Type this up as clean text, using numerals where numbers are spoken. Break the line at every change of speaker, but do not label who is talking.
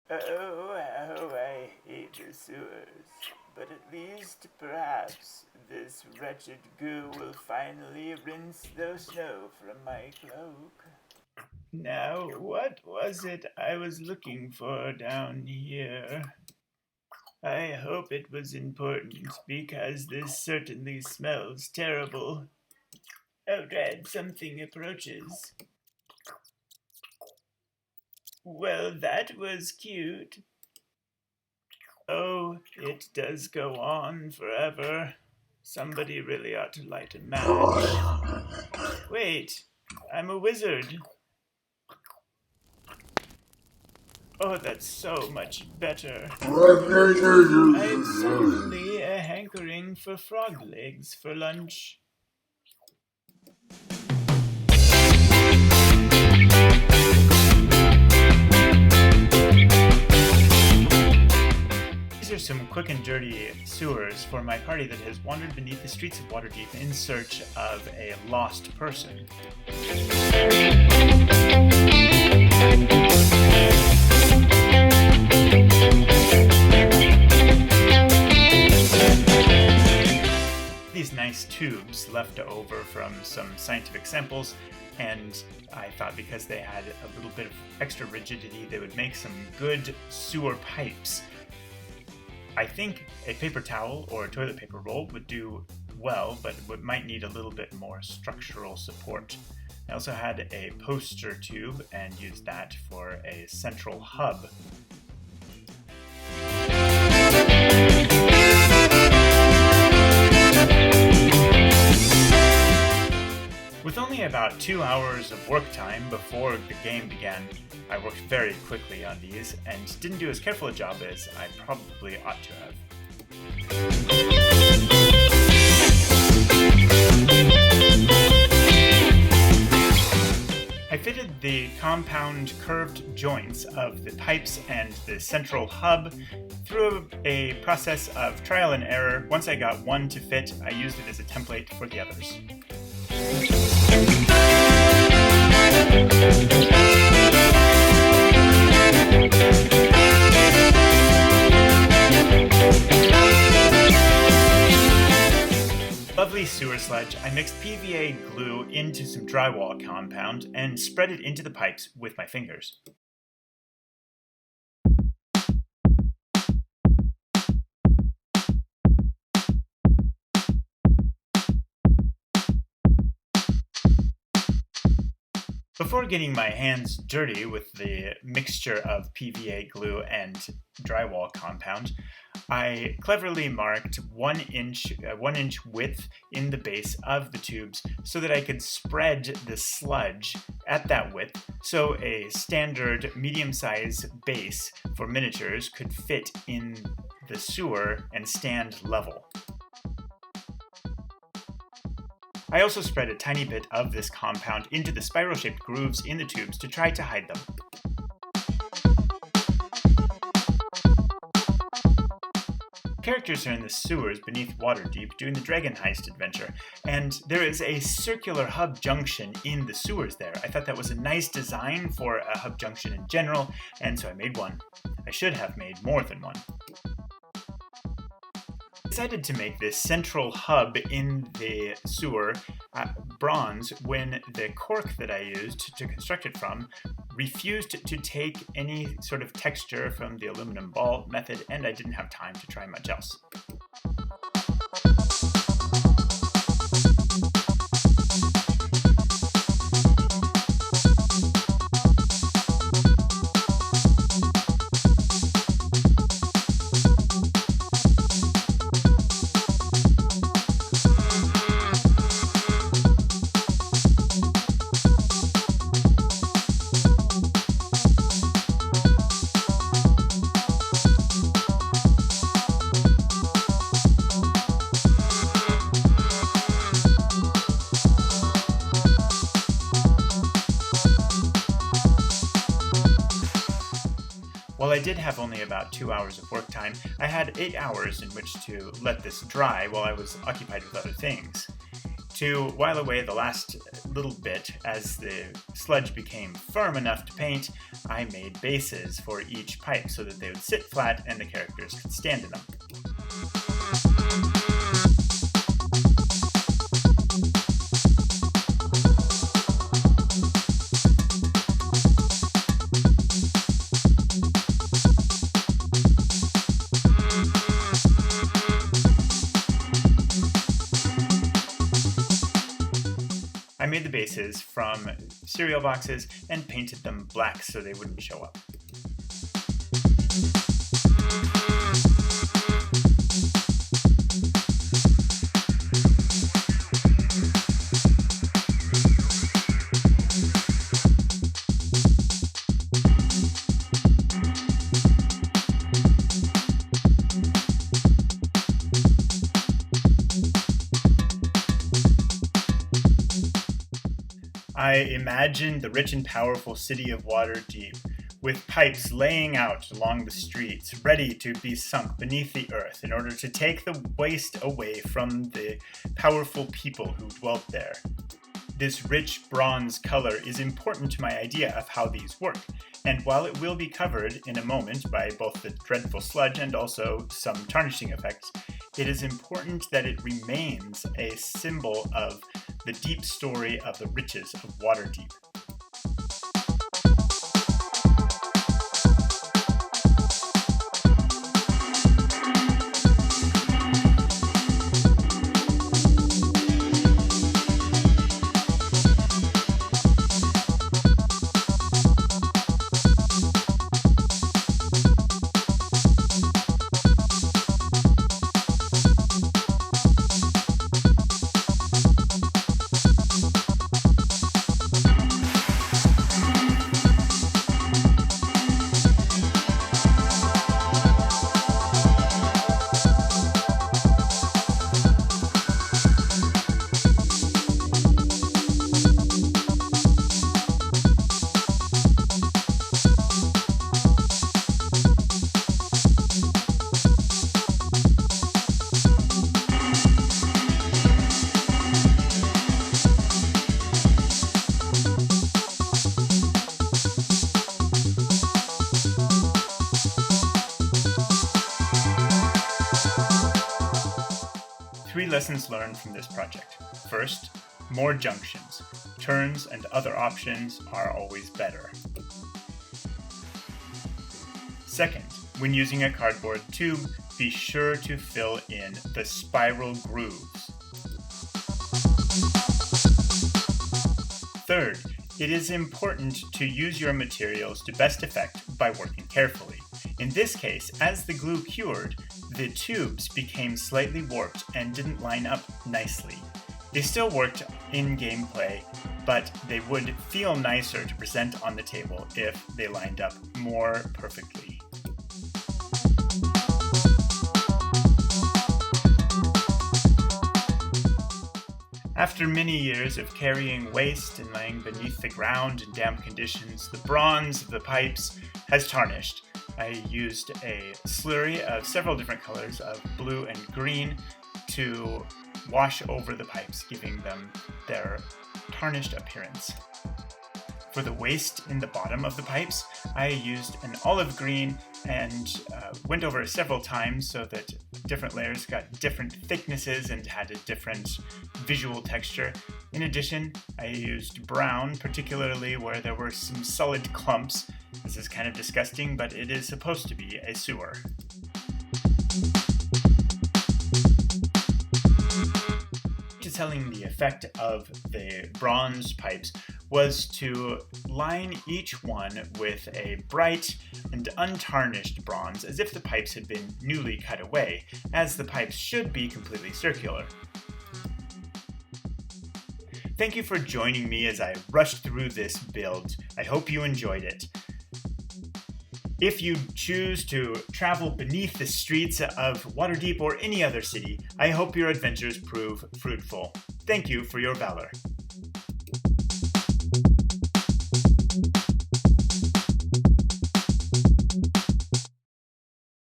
Oh, I hate the sewers. But at least, perhaps, this wretched goo will finally rinse the snow from my cloak. Now, what was it I was looking for down here? I hope it was important, because this certainly smells terrible. Oh, dread, something approaches. Well, that was cute. Oh, it does go on forever. Somebody really ought to light a match. Wait, I'm a wizard. Oh, that's so much better. I've certainly a hankering for frog legs for lunch. These are some quick and dirty sewers for my party that has wandered beneath the streets of Waterdeep in search of a lost person. These nice tubes left over from some scientific samples, and I thought because they had a little bit of extra rigidity, they would make some good sewer pipes. I think a paper towel or a toilet paper roll would do well, but it might need a little bit more structural support. I also had a poster tube and used that for a central hub. With only about 2 hours of work time before the game began, I worked very quickly on these and didn't do as careful a job as I probably ought to have. I fitted the compound curved joints of the pipes and the central hub through a process of trial and error. Once I got one to fit, I used it as a template for the others. Lovely sewer sludge, I mixed PVA glue into some drywall compound and spread it into the pipes with my fingers. Before getting my hands dirty with the mixture of PVA glue and drywall compound, I cleverly marked 1 inch width in the base of the tubes so that I could spread the sludge at that width so a standard medium-sized base for miniatures could fit in the sewer and stand level. I also spread a tiny bit of this compound into the spiral-shaped grooves in the tubes to try to hide them. Characters are in the sewers beneath Waterdeep doing the Dragon Heist adventure, and there is a circular hub junction in the sewers there. I thought that was a nice design for a hub junction in general, and so I made one. I should have made more than one. I decided to make this central hub in the sewer bronze when the cork that I used to construct it from refused to take any sort of texture from the aluminum ball method, and I didn't have time to try much else. While I did have only about 2 hours of work time, I had 8 hours in which to let this dry while I was occupied with other things. To while away the last little bit, as the sludge became firm enough to paint, I made bases for each pipe so that they would sit flat and the characters could stand in them. I made the bases from cereal boxes and painted them black so they wouldn't show up. I imagined the rich and powerful city of Waterdeep, with pipes laying out along the streets, ready to be sunk beneath the earth in order to take the waste away from the powerful people who dwelt there. This rich bronze color is important to my idea of how these work, and while it will be covered in a moment by both the dreadful sludge and also some tarnishing effects, it is important that it remains a symbol of the deep story of the riches of Waterdeep. Three lessons learned from this project. First, more junctions. Turns and other options are always better. Second, when using a cardboard tube, be sure to fill in the spiral grooves. Third, it is important to use your materials to best effect by working carefully. In this case, as the glue cured, the tubes became slightly warped and didn't line up nicely. They still worked in gameplay, but they would feel nicer to present on the table if they lined up more perfectly. After many years of carrying waste and laying beneath the ground in damp conditions, the bronze of the pipes has tarnished. I used a slurry of several different colors of blue and green to wash over the pipes, giving them their tarnished appearance. For the waste in the bottom of the pipes, I used an olive green and went over it several times so that different layers got different thicknesses and had a different visual texture. In addition, I used brown, particularly where there were some solid clumps. This is kind of disgusting, but it is supposed to be a sewer. Telling the effect of the bronze pipes was to line each one with a bright and untarnished bronze as if the pipes had been newly cut away, as the pipes should be completely circular. Thank you for joining me as I rushed through this build. I hope you enjoyed it. If you choose to travel beneath the streets of Waterdeep or any other city, I hope your adventures prove fruitful. Thank you for your valor.